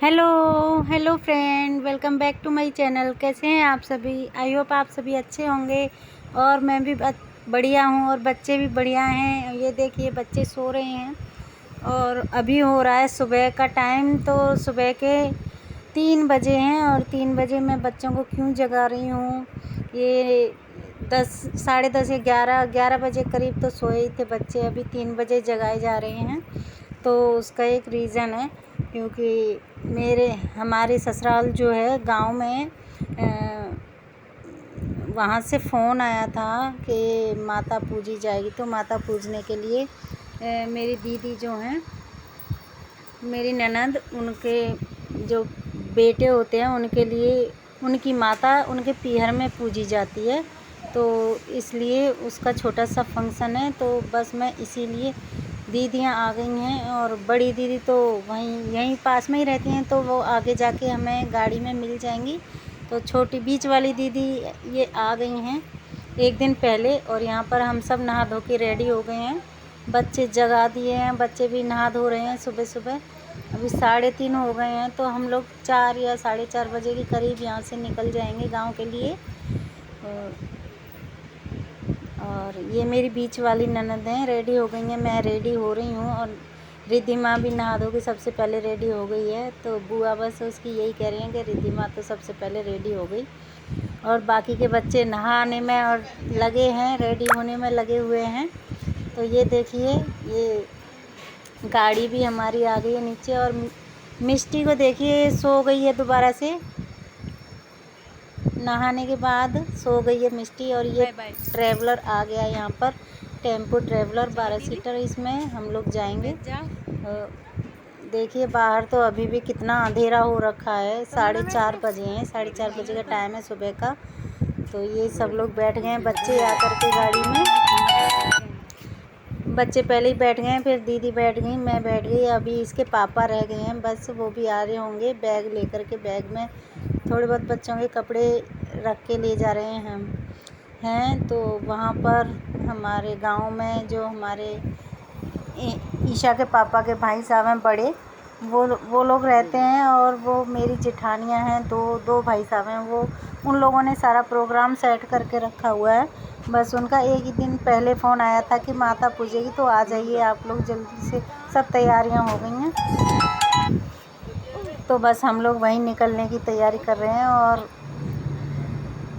Hello hello friend, welcome back to my channel. कैसे हैं आप सभी? आई होप आप सभी अच्छे होंगे और मैं भी बढ़िया हूँ और बच्चे भी बढ़िया हैं। ये देखिए बच्चे सो रहे हैं और अभी हो रहा है सुबह का टाइम। तो सुबह के 3 बजे हैं और 3 बजे मैं बच्चों को क्यों जगा रही हूँ? ये 10 साढ़े 10 या 11 बजे करीब तो सोए थे बच्चे, अभी 3 बजे जगाए जा रहे हैं। तो उसका एक रीज़न है, क्योंकि हमारे ससुराल जो है गांव में, वहाँ से फ़ोन आया था कि माता पूजी जाएगी। तो माता पूजने के लिए मेरी दीदी जो हैं, मेरी ननद, उनके जो बेटे होते हैं उनके लिए उनकी माता उनके पीहर में पूजी जाती है। तो इसलिए उसका छोटा सा फंक्शन है। तो बस मैं इसीलिए, दीदियाँ आ गई हैं और बड़ी दीदी तो यहीं पास में ही रहती हैं, तो वो आगे जाके हमें गाड़ी में मिल जाएंगी। तो छोटी बीच वाली दीदी ये आ गई हैं एक दिन पहले, और यहाँ पर हम सब नहा धो के रेडी हो गए हैं। बच्चे जगा दिए हैं, बच्चे भी नहा धो रहे हैं सुबह सुबह। अभी 3:30 हो गए हैं, तो हम लोग 4 या 4:30 बजे के करीब यहाँ से निकल जाएंगे गांव के लिए। और ये मेरी बीच वाली ननद हैं, रेडी हो गई हैं, मैं रेडी हो रही हूँ। और रिद्धि माँ भी नहा धो के सबसे पहले रेडी हो गई है। तो बुआ बस उसकी यही कह रही हैं कि रिद्धि माँ तो सबसे पहले रेडी हो गई, और बाकी के बच्चे नहाने में और लगे हैं, रेडी होने में लगे हुए हैं। तो ये देखिए, ये गाड़ी भी हमारी आ गई है नीचे। और मिष्टी को देखिए सो गई है, दोबारा से नहाने के बाद सो गई है मिष्टी। और ये ट्रैवलर आ गया यहाँ पर, टेम्पो ट्रैवलर 12 सीटर, इसमें हम लोग जाएंगे। देखिए बाहर तो अभी भी कितना अंधेरा हो रखा है, 4:30 बजे हैं, 4:30 बजे का टाइम है सुबह का। तो ये सब लोग बैठ गए हैं, बच्चे आकर के गाड़ी में। बच्चे पहले ही बैठ गए हैं, फिर दीदी बैठ गई, मैं बैठ गई, अभी इसके पापा रह गए हैं, बस वो भी आ रहे होंगे बैग लेकर के। बैग में थोड़े बहुत बच्चों के कपड़े रख के ले जा रहे हैं हम हैं। तो वहाँ पर हमारे गांव में जो हमारे ईशा के पापा के भाई साहब हैं बड़े, वो लोग रहते हैं। और वो मेरी जेठानियाँ हैं, दो भाई साहब हैं, वो उन लोगों ने सारा प्रोग्राम सेट करके रखा हुआ है। बस उनका एक ही दिन पहले फ़ोन आया था कि माता पूजेगी, तो आ जाइए आप लोग जल्दी से, सब तैयारियां हो गई हैं। तो बस हम लोग वहीं निकलने की तैयारी कर रहे हैं। और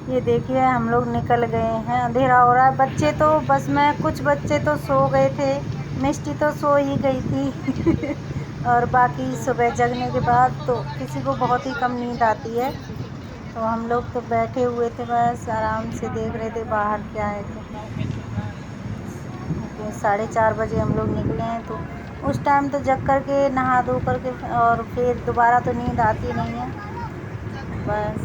ये देखिए हम लोग निकल गए हैं, अंधेरा हो रहा है। बच्चे तो बस कुछ बच्चे तो सो गए थे, मिष्टी तो सो ही गई थी और बाकी सुबह जगने के बाद तो किसी को बहुत ही कम नींद आती है। तो हम लोग तो बैठे हुए थे, बस आराम से देख रहे थे बाहर क्या है। तो 4:30 बजे हम लोग निकले हैं, तो उस टाइम तो जग करके नहा धो करके और फिर दोबारा तो नींद आती नहीं है बस।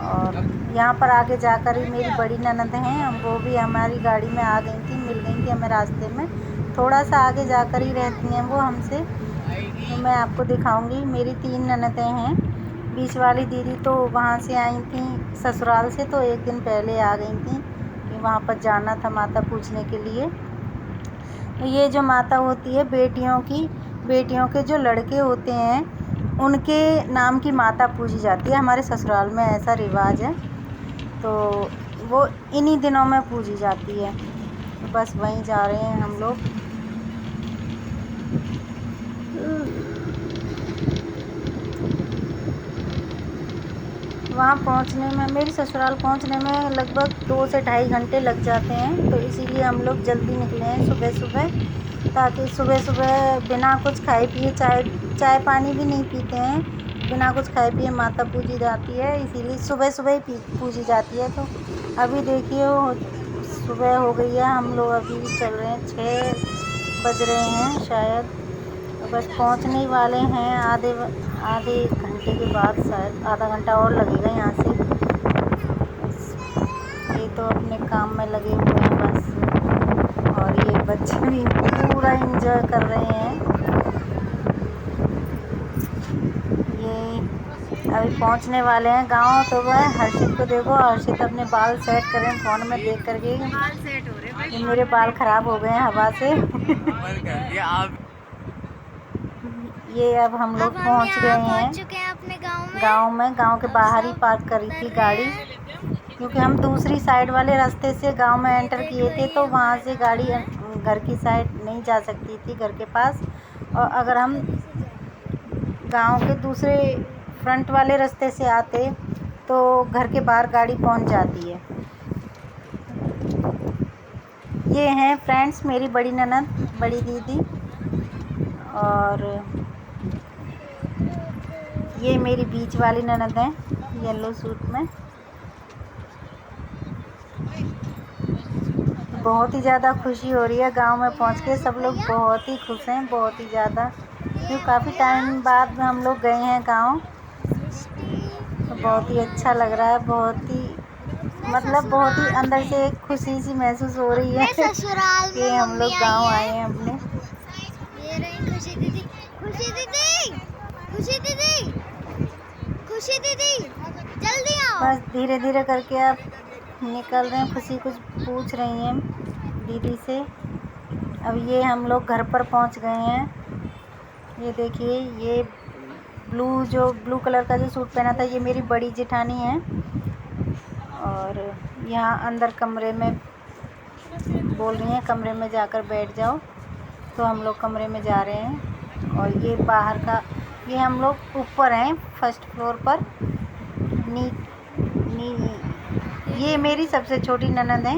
और यहाँ पर आगे जाकर ही मेरी बड़ी ननद हैं, वो भी हमारी गाड़ी में आ गई थी, मिल गई थी हमें रास्ते में। थोड़ा सा आगे जाकर ही रहती हैं वो हमसे, तो मैं आपको दिखाऊंगी। मेरी 3 ननदें हैं। बीच वाली दीदी तो वहाँ से आई थी ससुराल से, तो एक दिन पहले आ गई थी कि वहाँ पर जाना था माता पूजने के लिए। ये जो माता होती है बेटियों के जो लड़के होते हैं उनके नाम की माता पूजी जाती है, हमारे ससुराल में ऐसा रिवाज है। तो वो इन्हीं दिनों में पूजी जाती है। तो बस वहीं जा रहे हैं हम लोग। वहाँ पहुँचने में, मेरी ससुराल पहुँचने में लगभग 2 से ढाई घंटे लग जाते हैं। तो इसीलिए हम लोग जल्दी निकले हैं सुबह सुबह, ताकि सुबह सुबह बिना कुछ खाए पिए, चाय पानी भी नहीं पीते हैं, बिना कुछ खाए पिए माता पूजी जाती है। इसीलिए सुबह सुबह ही पूजी जाती है। तो अभी देखिए सुबह हो गई है, हम लोग अभी चल रहे हैं, 6 बज रहे हैं शायद। तो बस पहुंचने ही वाले हैं, आधे घंटे के बाद, शायद आधा घंटा और लगेगा यहाँ से। ये तो अपने काम में लगे हुए हैं बस, और ये बच्चे भी पूरा एंजॉय कर रहे हैं। ये अभी पहुंचने वाले हैं गांव। तो वह हर्षित को देखो, हर्षित अपने बाल सेट कर रहे हैं फ़ोन में देख करके। ये मेरे बाल ख़राब हो गए हैं हवा से ये अब हम लोग पहुंच गए हैं चुके हैं अपने गांव के बाहर ही पार्क करी थी गाड़ी, क्योंकि हम दूसरी साइड वाले रास्ते से गांव में एंटर किए थे, तो वहां से गाड़ी घर की साइड नहीं जा सकती थी, घर के पास। और अगर हम गांव के दूसरे फ्रंट वाले रास्ते से आते तो घर के बाहर गाड़ी पहुंच जाती है। ये हैं फ्रेंड्स मेरी बड़ी ननद, बड़ी दीदी, और ये मेरी बीच वाली ननद है येलो सूट में। बहुत ही ज़्यादा खुशी हो रही है गांव में पहुंच के, सब लोग बहुत ही खुश हैं, बहुत ही ज़्यादा, क्योंकि काफ़ी टाइम बाद हम लोग गए हैं गांव, तो बहुत ही अच्छा लग रहा है, बहुत ही बहुत ही अंदर से एक खुशी सी महसूस हो रही है कि हम लोग गांव आए हैं अपने। ये रही खुशी दीदी, खुशी दीदी, खुशी दीदी, खुशी दीदी, जल्दी आओ। बस धीरे धीरे करके आप निकल रहे हैं। खुशी कुछ पूछ रही हैं दीदी से। अब ये हम लोग घर पर पहुंच गए हैं। ये देखिए, ये ब्लू कलर का जो सूट पहना था ये मेरी बड़ी जेठानी है, और यहाँ अंदर कमरे में बोल रही हैं कमरे में जाकर बैठ जाओ, तो हम लोग कमरे में जा रहे हैं। और ये बाहर का, ये हम लोग ऊपर हैं फर्स्ट फ्लोर पर। ये मेरी सबसे छोटी ननद है,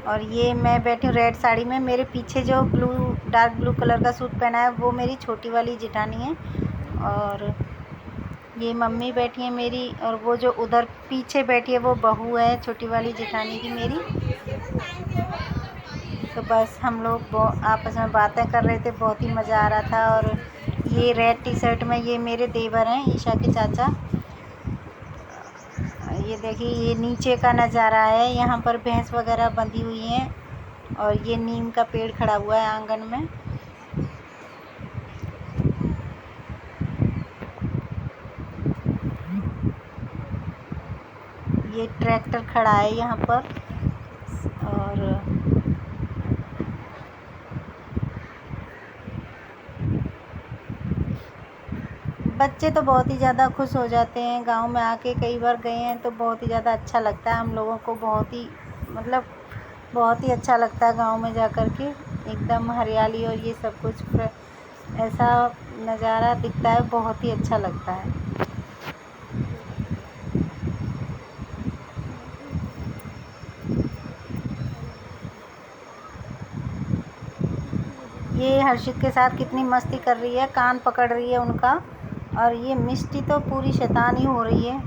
और ये मैं बैठी हूँ रेड साड़ी में। मेरे पीछे जो डार्क ब्लू कलर का सूट पहना है वो मेरी छोटी वाली जेठानी है, और ये मम्मी बैठी है मेरी, और वो जो उधर पीछे बैठी है वो बहू है छोटी वाली जेठानी की मेरी। तो बस हम लोग आपस में बातें कर रहे थे, बहुत ही मज़ा आ रहा था। और ये रेड टी शर्ट में ये मेरे देवर हैं, ईशा के चाचा। ये देखिए, ये नीचे का नज़ारा है, यहाँ पर भैंस वगैरह बंधी हुई हैं, और ये नीम का पेड़ खड़ा हुआ है आंगन में। ये ट्रैक्टर खड़ा है यहाँ पर, और बच्चे तो बहुत ही ज़्यादा खुश हो जाते हैं गांव में आके। कई बार गए हैं तो बहुत ही ज़्यादा अच्छा लगता है हम लोगों को, बहुत ही बहुत ही अच्छा लगता है गांव में जाकर के। एकदम हरियाली और ये सब कुछ ऐसा नज़ारा दिखता है, बहुत ही अच्छा लगता है। ये हर्षित के साथ कितनी मस्ती कर रही है, कान पकड़ रही है उनका। और ये मिष्टी तो पूरी शैतान ही हो रही है।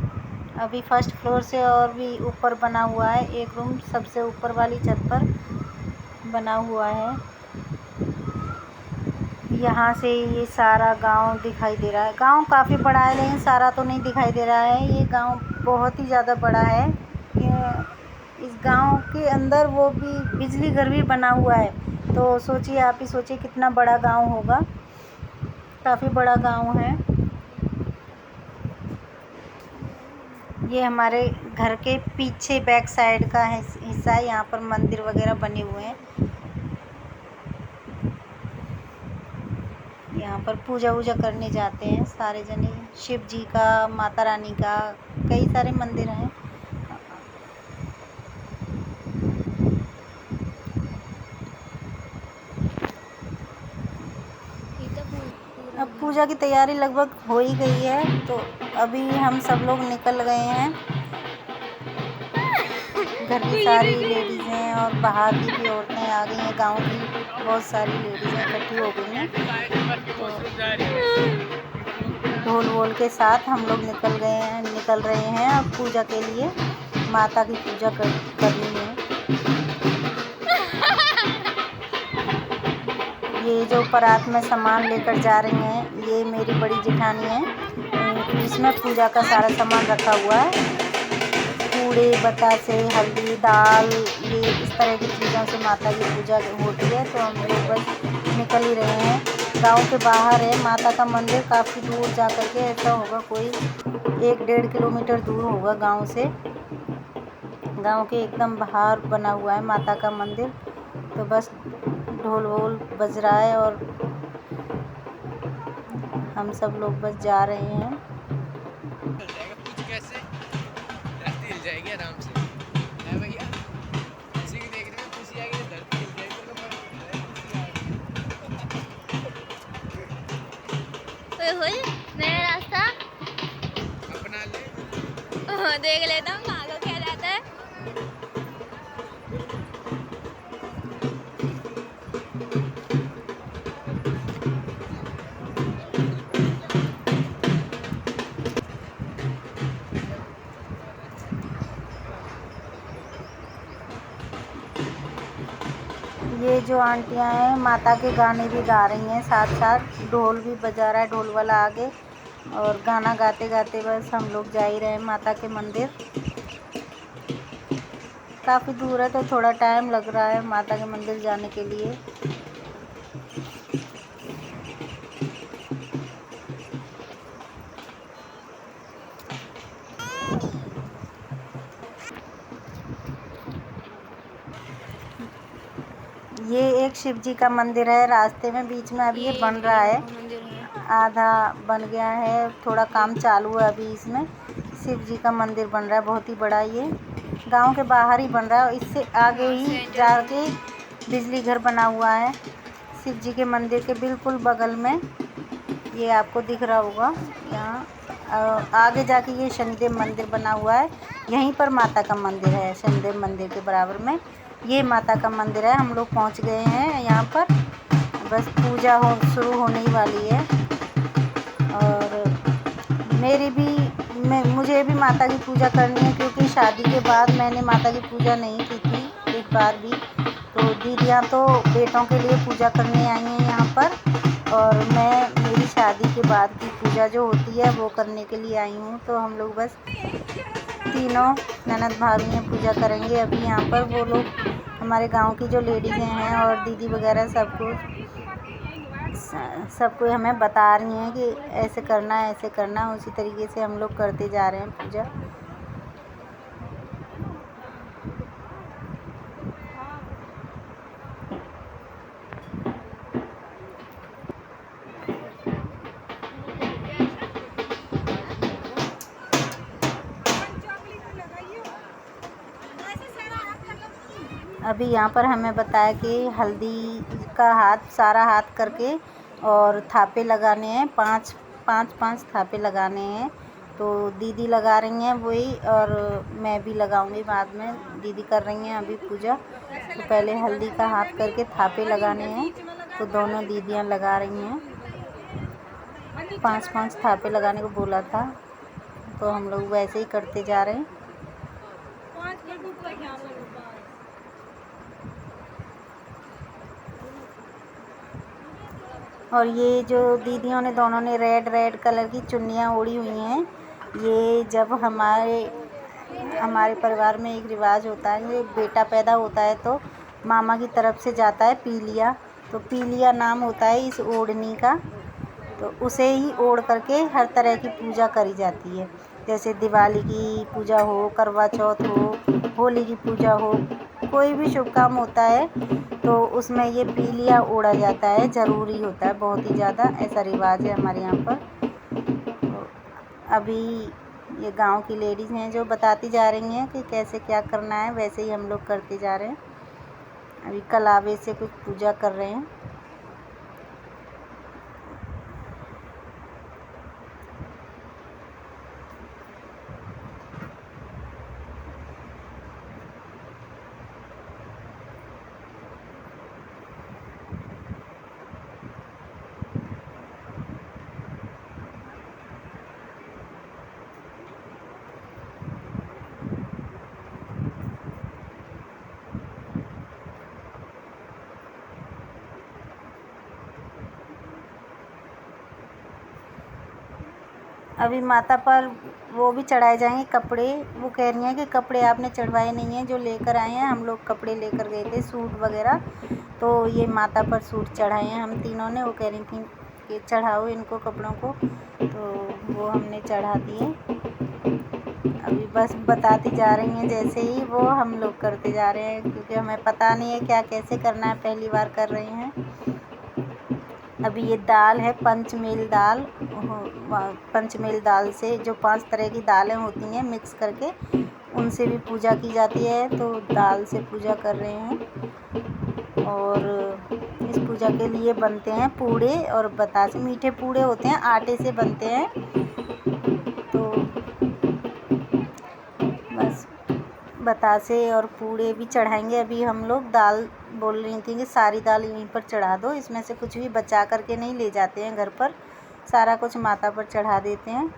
अभी फर्स्ट फ्लोर से और भी ऊपर बना हुआ है एक रूम, सबसे ऊपर वाली छत पर बना हुआ है। यहाँ से ये सारा गांव दिखाई दे रहा है। गांव काफ़ी बड़ा है, लेकिन सारा तो नहीं दिखाई दे रहा है। ये गांव बहुत ही ज़्यादा बड़ा है। इस गांव के अंदर वो भी बिजली घर भी बना हुआ है, तो सोचिए, आप ही सोचिए कितना बड़ा गांव होगा। काफ़ी बड़ा गांव है। ये हमारे घर के पीछे बैक साइड का हिस्सा है, यहाँ पर मंदिर वगैरह बने हुए हैं। यहाँ पर पूजा वूजा करने जाते हैं सारे जने, शिव जी का, माता रानी का, कई सारे मंदिर हैं। अब पूजा की तैयारी लगभग हो ही गई है, तो अभी हम सब लोग निकल गए हैं। घर की सारी लेडीज़ हैं और बाहर की भी औरतें आ गई हैं, गांव की बहुत सारी लेडीज़ें इकट्ठी हो गई हैं। तो ढोल वोल के साथ हम लोग निकल रहे हैं अब पूजा के लिए। माता की पूजा करनी है। ये जो परात में सामान लेकर जा रही हैं ये मेरी बड़ी जेठानी है। इसमें पूजा का सारा सामान रखा हुआ है, कूड़े बतासे, हल्दी, दाल, ये इस तरह की चीज़ों से माता की पूजा होती है। तो हम लोग बस निकल ही रहे हैं। गांव के बाहर है माता का मंदिर, काफ़ी दूर जा कर के, ऐसा होगा कोई 1-1.5 किलोमीटर दूर होगा गांव से। गांव के एकदम बाहर बना हुआ है माता का मंदिर। तो बस ढोल वोल बज रहा है और हम सब लोग बस जा रहे हैं। कुछ कैसे धरती हिल जाएगी आराम से है भैया। खुशी की देखने में खुशी आएगी, धरती हिल जाएगी तो नया रास्ता अपना ले। देख लेता हूँ कहाँ को क्या जाता है। ये जो आंटियां हैं माता के गाने भी गा रही हैं, साथ साथ ढोल भी बजा रहा है ढोल वाला आगे, और गाना गाते गाते बस हम लोग जा ही रहे हैं माता के मंदिर। काफ़ी दूर है तो थोड़ा टाइम लग रहा है माता के मंदिर जाने के लिए। ये एक शिव जी का मंदिर है, रास्ते में बीच में अभी ये बन रहा है, आधा बन गया है, थोड़ा काम चालू है अभी इसमें। शिव जी का मंदिर बन रहा है, बहुत ही बड़ा, ये गांव के बाहर ही बन रहा है। इससे आगे ही जाके बिजली घर बना हुआ है शिव जी के मंदिर के बिल्कुल बगल में। ये आपको दिख रहा होगा यहाँ आगे जाके ये शनिदेव मंदिर बना हुआ है, यहीं पर माता का मंदिर है। शनिदेव मंदिर के बराबर में ये माता का मंदिर है। हम लोग पहुँच गए हैं यहाँ पर, बस पूजा शुरू होने ही वाली है। और मुझे भी माता की पूजा करनी है, क्योंकि शादी के बाद मैंने माता की पूजा नहीं की थी एक बार भी। तो दीदियाँ तो बेटों के लिए पूजा करने आई हैं यहाँ पर, और मैं मेरी शादी के बाद की पूजा जो होती है वो करने के लिए आई हूँ। तो हम लोग बस तीनों ननद भाभी पूजा करेंगे अभी यहाँ पर। वो लोग हमारे गांव की जो लेडीज़ हैं और दीदी वगैरह सबको हमें बता रही हैं कि ऐसे करना है ऐसे करना है, उसी तरीके से हम लोग करते जा रहे हैं पूजा। अभी यहाँ पर हमें बताया कि हल्दी का सारा हाथ करके और थापे लगाने हैं, पाँच थापे लगाने हैं। तो दीदी लगा रही हैं वही, और मैं भी लगाऊंगी बाद में। दीदी कर रही हैं अभी पूजा। तो पहले हल्दी का हाथ करके थापे लगाने हैं, तो दोनों दीदियाँ लगा रही हैं। 5 थापे लगाने को बोला था, तो हम लोग वैसे ही करते जा रहे हैं। और ये जो दीदियों ने दोनों ने रेड कलर की चुन्नियाँ ओढ़ी हुई हैं, ये जब हमारे परिवार में एक रिवाज होता है, ये बेटा पैदा होता है तो मामा की तरफ से जाता है पीलिया। तो पीलिया नाम होता है इस ओढ़नी का। तो उसे ही ओढ़ करके हर तरह की पूजा करी जाती है, जैसे दिवाली की पूजा हो, करवा चौथ हो, होली की पूजा हो, कोई भी शुभ काम होता है तो उसमें ये पीलिया ओढ़ा जाता है, ज़रूरी होता है, बहुत ही ज़्यादा ऐसा रिवाज है हमारे यहाँ पर। तो अभी ये गांव की लेडीज़ हैं जो बताती जा रही हैं कि कैसे क्या करना है, वैसे ही हम लोग करते जा रहे हैं। अभी कलावे से कुछ पूजा कर रहे हैं। अभी माता पर वो भी चढ़ाए जाएंगे कपड़े। वो कह रही हैं कि कपड़े आपने चढ़वाए नहीं हैं, जो लेकर आए हैं। हम लोग कपड़े लेकर गए थे, सूट वगैरह, तो ये माता पर सूट चढ़ाए हैं हम तीनों ने। वो कह रही थी कि चढ़ाओ इनको कपड़ों को, तो वो हमने चढ़ा दिए। अभी बस बताती जा रही हैं जैसे ही वो हम लोग करते जा रहे हैं, क्योंकि हमें पता नहीं है क्या कैसे करना है, पहली बार कर रहे हैं। अभी ये दाल है पंचमेल दाल। पंचमेल दाल से जो 5 तरह की दालें होती हैं मिक्स करके उनसे भी पूजा की जाती है, तो दाल से पूजा कर रहे हैं। और इस पूजा के लिए बनते हैं पूड़े और बतासे। मीठे पूड़े होते हैं, आटे से बनते हैं। तो बस बतासे और पूड़े भी चढ़ाएंगे। अभी हम लोग दाल बोल रही थी कि सारी दाल यहीं पर चढ़ा दो, इसमें से कुछ भी बचा करके नहीं ले जाते हैं घर पर, सारा कुछ माता पर चढ़ा देते हैं।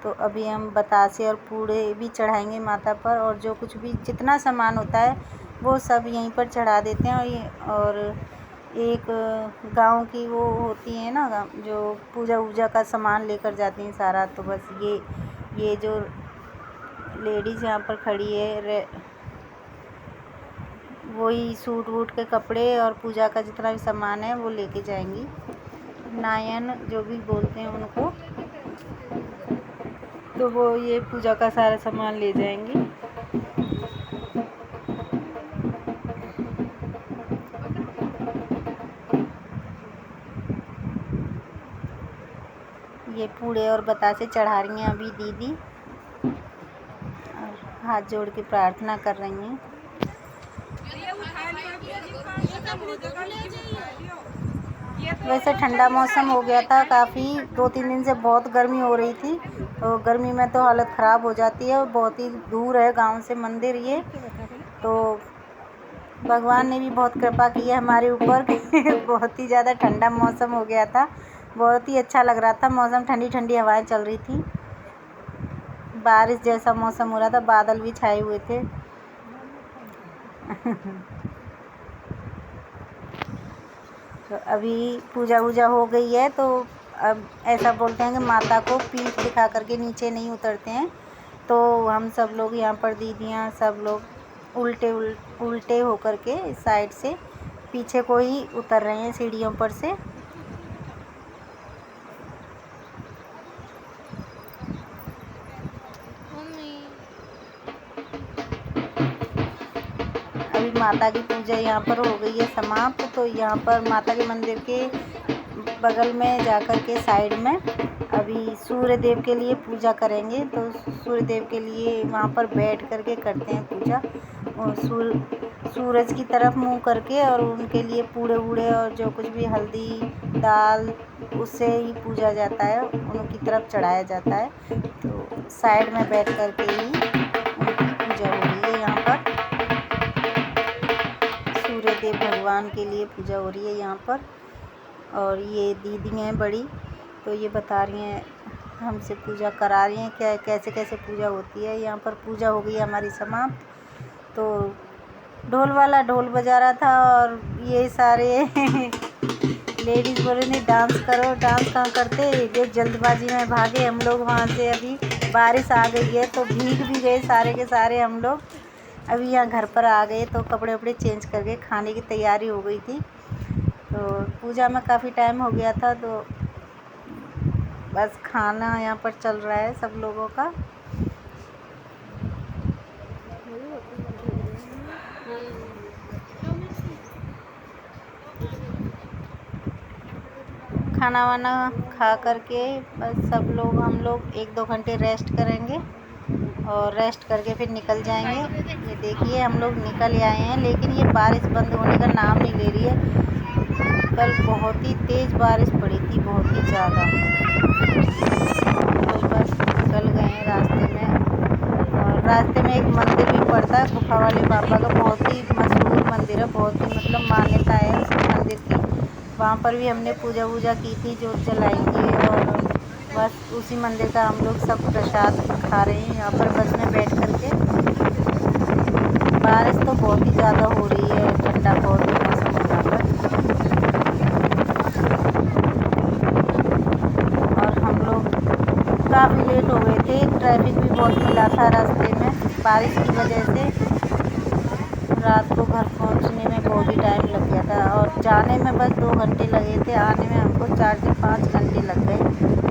तो अभी हम बतासे और पूड़े भी चढ़ाएंगे माता पर, और जो कुछ भी जितना सामान होता है वो सब यहीं पर चढ़ा देते हैं। और एक गांव की वो होती है ना जो पूजा वूजा का सामान लेकर जाती हैं सारा, तो बस ये जो लेडीज़ यहाँ पर खड़ी है वही सूट वूट के कपड़े और पूजा का जितना भी सामान है वो लेके जाएंगी। नायन जो भी बोलते हैं उनको, तो वो ये पूजा का सारा सामान ले जाएंगी। ये पूड़े और बतासे चढ़ा रही हैं अभी दीदी, और हाथ जोड़ के प्रार्थना कर रही हैं। वैसे ठंडा मौसम हो गया था काफ़ी, 2-3 दिन से बहुत गर्मी हो रही थी, तो गर्मी में तो हालत ख़राब हो जाती है। और बहुत ही दूर है गांव से मंदिर ये, तो भगवान ने भी बहुत कृपा की है हमारे ऊपर। बहुत ही ज़्यादा ठंडा मौसम हो गया था, बहुत ही अच्छा लग रहा था मौसम, ठंडी ठंडी हवाएं चल रही थी, बारिश जैसा मौसम हो रहा था, बादल भी छाए हुए थे। तो अभी पूजा वूजा हो गई है, तो अब ऐसा बोलते हैं कि माता को पीठ दिखा करके नीचे नहीं उतरते हैं। तो हम सब लोग यहाँ पर दीदियाँ सब लोग उल्टे हो करके इस साइड से पीछे को ही उतर रहे हैं सीढ़ियों पर से। अभी माता की पूजा यहाँ पर हो गई है समाप्त। तो यहाँ पर माता के मंदिर के बगल में जाकर के साइड में अभी सूर्य देव के लिए पूजा करेंगे। तो सूर्य देव के लिए वहाँ पर बैठ करके करते हैं पूजा, और सूरज की तरफ मुँह करके, और उनके लिए पूड़े वूड़े और जो कुछ भी हल्दी दाल उससे ही पूजा जाता है, उनकी तरफ चढ़ाया जाता है। तो साइड में बैठ करके ही उनकी पूजा हो रही है। यहाँ पर सूर्य देव भगवान के लिए पूजा हो रही है यहाँ पर। और ये दीदी हैं बड़ी, तो ये बता रही हैं हमसे, पूजा करा रही हैं क्या कैसे कैसे पूजा होती है। यहाँ पर पूजा हो गई हमारी समाप्त। तो ढोल वाला ढोल बजा रहा था, और ये सारे लेडीज़ बोले नहीं डांस करो, डांस कहाँ करते, जो जल्दबाजी में भागे हम लोग वहाँ से। अभी बारिश आ गई है तो भीग भी गए सारे के सारे हम लोग। अभी यहाँ घर पर आ गए तो कपड़े वपड़े चेंज करके खाने की तैयारी हो गई थी। तो पूजा में काफ़ी टाइम हो गया था, तो बस खाना यहाँ पर चल रहा है सब लोगों का। खाना वाना खा करके बस सब लोग हम लोग 1-2 घंटे रेस्ट करेंगे, और रेस्ट करके फिर निकल जाएंगे। ये देखिए हम लोग निकल आए हैं, लेकिन ये बारिश बंद होने का नाम नहीं ले रही है। कल बहुत ही तेज़ बारिश पड़ी थी, बहुत ही ज़्यादा। तो बस निकल गए हैं रास्ते में। और रास्ते में एक मंदिर भी पड़ता है गुफा वाले बाबा का, बहुत ही मशहूर मंदिर है, बहुत ही मतलब मान्यता है उस मंदिर की। वहाँ पर भी हमने पूजा वूजा की थी, जोत जलाएंगे, और बस उसी मंदिर का हम लोग सब प्रसाद खा रहे हैं यहाँ पर बस में बैठ करके। बारिश तो बहुत ही ज़्यादा हो रही है, ठंडा बहुत ही मौसम हो रहा है। और हम लोग काफ़ी लेट हो गए थे, ट्रैफिक भी बहुत मिला था रास्ते में बारिश की वजह से। रात को घर पहुंचने में बहुत ही टाइम लग गया था, और जाने में बस 2 घंटे लगे थे, आने में हमको 4 से 5 घंटे लग गए।